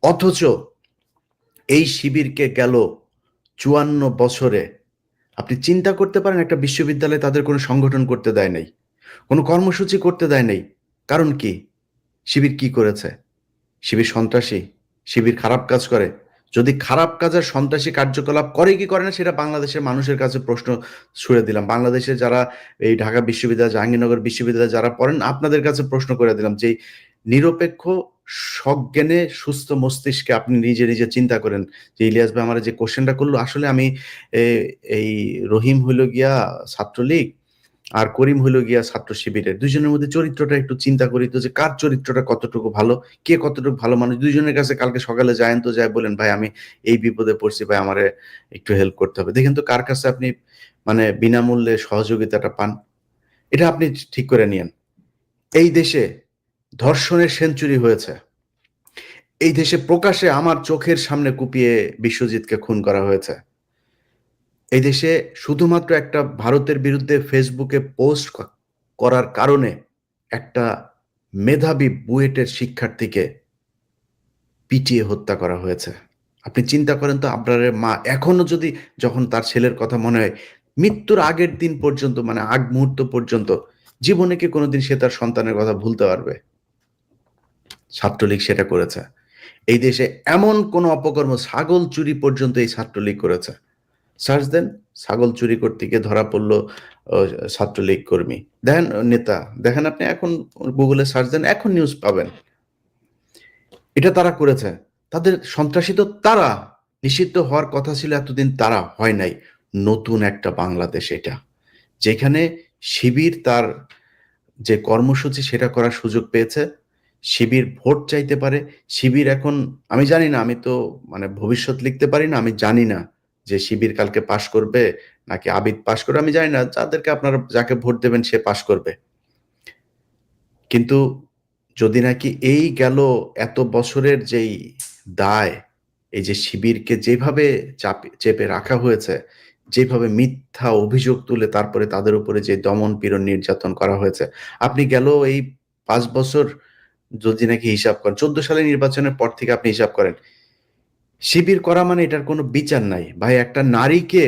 অথচ এই শিবিরকে গেল ৫৪ বছরে আপনি চিন্তা করতে পারেন, একটা বিশ্ববিদ্যালয়ে তাদের কোনো সংগঠন করতে দেয় নাই, কোনো কর্মসূচি করতে দেয় নাই। কারণ কি? শিবির কি করেছে? শিবির সন্ত্রাসী? শিবির খারাপ কাজ করে? যদি খারাপ কাজ আর সন্ত্রাসী কার্যকলাপ করে কি করে না, সেটা বাংলাদেশের মানুষের কাছে প্রশ্ন ছুড়ে দিলাম। বাংলাদেশে যারা এই ঢাকা বিশ্ববিদ্যালয়, জাহাঙ্গীরনগর বিশ্ববিদ্যালয়ে যারা পড়েন, আপনাদের কাছে প্রশ্ন করে দিলাম যে নিরপেক্ষ সজ্ঞানে সুস্থ মস্তিষ্কে আপনি নিজে নিজে চিন্তা করেন যে ইলিয়াস ভাই আমার যে কোশ্চেনটা করলো, আসলে আমি এই রহিম হইল গিয়া ছাত্রলীগ আর করিম হইল গিয়া ছাত্র শিবিরের, দুইজনের মধ্যে চরিত্রটা একটু চিন্তা করি তো, যে কার চরিত্রটা কতটুকু ভালো, কে কতটুকু ভালো মানুষ। দুইজনের কাছে কালকে সকালে যায়েন তো, যায় বলেন ভাই আমি এই বিপদে পড়ছি, ভাই আমারে একটু হেল্প করতে হবে। দেখেন তো কার কাছে আপনি মানে বিনামূল্যে সহযোগিতাটা পান। এটা আপনি ঠিক করে নিয়েন। এই দেশে ধর্ষণের সেঞ্চুরি হয়েছে। এই দেশে প্রকাশ্যে আমার চোখের সামনে কুপিয়ে বিশ্বজিৎকে খুন করা হয়েছে। এই দেশে শুধুমাত্র একটা ভারতের বিরুদ্ধে ফেসবুকে পোস্ট করার কারণে একটা মেধাবী বুয়েটের শিক্ষার্থীকে পিটিয়ে হত্যা করা হয়েছে। আপনি চিন্তা করেন তো, আপনার মা এখনো যদি, যখন তার ছেলের কথা মনে হয়, মৃত্যুর আগের দিন পর্যন্ত, মানে আগ মুহূর্ত পর্যন্ত, জীবনে কি কোনোদিন সে তার সন্তানের কথা ভুলতে পারবে? ছাত্রলীগ সেটা করেছে। এই দেশে এমন কোন অপকর্ম, ছাগল চুরি পর্যন্ত এই ছাত্রলীগ করেছে। সার্চ দেন, ছাগল চুরি করতে গিয়ে ধরা পড়লো ছাত্রলীগ কর্মী, দেখেন নেতা, দেখেন আপনি এখন গুগলে সার্চ দেন, এখন নিউজ পাবেন। এটা তারা করেছে। তাদের সন্ত্রাসী তো তারা, নিষিদ্ধ হওয়ার কথা ছিল এতদিন, তারা হয় নাই। নতুন একটা বাংলাদেশ এটা, যেখানে শিবির তার যে কর্মসূচি সেটা করার সুযোগ পেয়েছে। শিবির ভোট চাইতে পারে। শিবির এখন, আমি জানি না, আমি তো মানে ভবিষ্যৎ লিখতে পারি না, আমি জানি না যে শিবির কালকে পাশ করবে নাকি আবিদ পাশ করবে, আমি জানি না। যাদেরকে আপনারা যাকে ভোট দেবেন সে পাশ করবে। কিন্তু যদি নাকি এই গেল এত বছরের যেই দায়, এই যে শিবিরকে যেভাবে চেপে রাখা হয়েছে, যেভাবে মিথ্যা অভিযোগ তুলে তারপরে তাদের উপরে যে দমন পীড়ন নির্যাতন করা হয়েছে, আপনি গেল এই 5 বছর যদি নাকি হিসাব করেন, 14 সালে নির্বাচনের পর থেকে আপনি হিসাব করেন, শিবির করা মানে এটার কোনো বিচার নাই ভাই। একটা নারীকে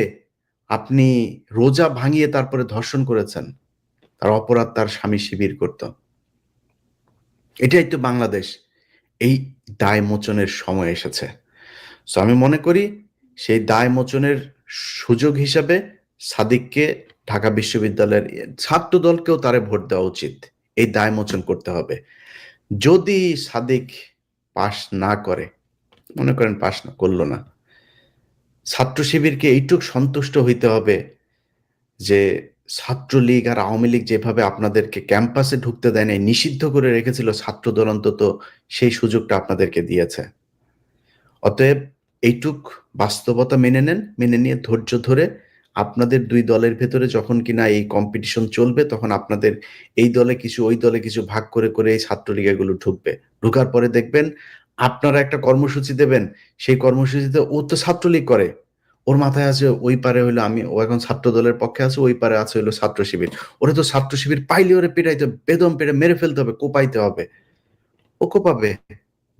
আপনি রোজা ভাঙিয়ে তারপরে ধর্ষণ করেছেন, তার অপরাধ তার স্বামী শিবির করত। এটাই তো বাংলাদেশ। এই দায় মোচনের সময় এসেছে। সো আমি মনে করি সেই দায় মোচনের সুযোগ হিসাবে সাদিককে ঢাকা বিশ্ববিদ্যালয়ের ছাত্র দলকেও তারে ভোট দেওয়া উচিত। এই দায় মোচন করতে হবে। যদি সাদিক পাশ না করে, মনে করেন পাশ না করলো না, ছাত্র শিবিরকে এইটুক সন্তুষ্ট হইতে হবে যে ছাত্রলীগ আর আওয়ামী লীগ যেভাবে আপনাদেরকে ক্যাম্পাসে ঢুকতে দেয় নাই, নিষিদ্ধ করে রেখেছিল, ছাত্রদল অন্তত সেই সুযোগটা আপনাদেরকে দিয়েছে। অতএব এইটুক বাস্তবতা মেনে নেন, মেনে নিয়ে ধৈর্য ধরে আপনাদের দুই দলের ভেতরে যখন কিনা এই কম্পিটিশন চলবে, তখন আপনাদের এই দলে কিছু ওই দলে কিছু ভাগ করে করে এই ছাত্রলীগ এগুলো ঢুকবে। ঢুকার পরে দেখবেন আপনারা একটা কর্মসূচি দেবেন, সেই কর্মসূচিতে ও তো ছাত্রলীগ করে, ওর মাথায় আছে ওই পারে হইলো আমি, ও এখন ছাত্র দলের পক্ষে আছে, ওই পারে আছে হইলো ছাত্র শিবির। ওরে তো ছাত্র শিবির পাইলে ওরে পিটাইতে, বেদম পেটে মেরে ফেলতে হবে, কোপাইতে হবে। ও কোপাবে,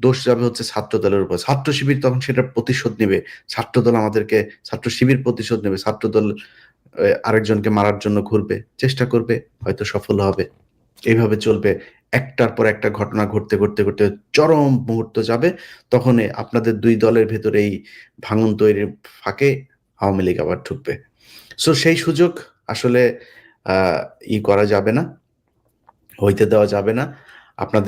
দোষ যাবে হচ্ছে ছাত্র দলের উপর। ছাত্র শিবির তখন সেটার প্রতিশোধ নেবে। ছাত্র দল আমাদেরকে, ছাত্র শিবির প্রতিশোধ নেবে। ছাত্র দল আরেকজনকে মারার জন্য ঘুরবে, চেষ্টা করবে, হয়তো সফল হবে। এইভাবে চলবে। একটার পর একটা ঘটনা ঘটতে ঘটতে ঘটতে চরম মুহূর্ত যাবে। তখন আপনাদের দুই দলের ভেতরে এই ভাঙন তৈরির ফাঁকে আওয়ামী লীগ আবার ঢুকবে। সো সেই সুযোগ আসলে ই করা যাবে না, হইতে দেওয়া যাবে না। আপনাদের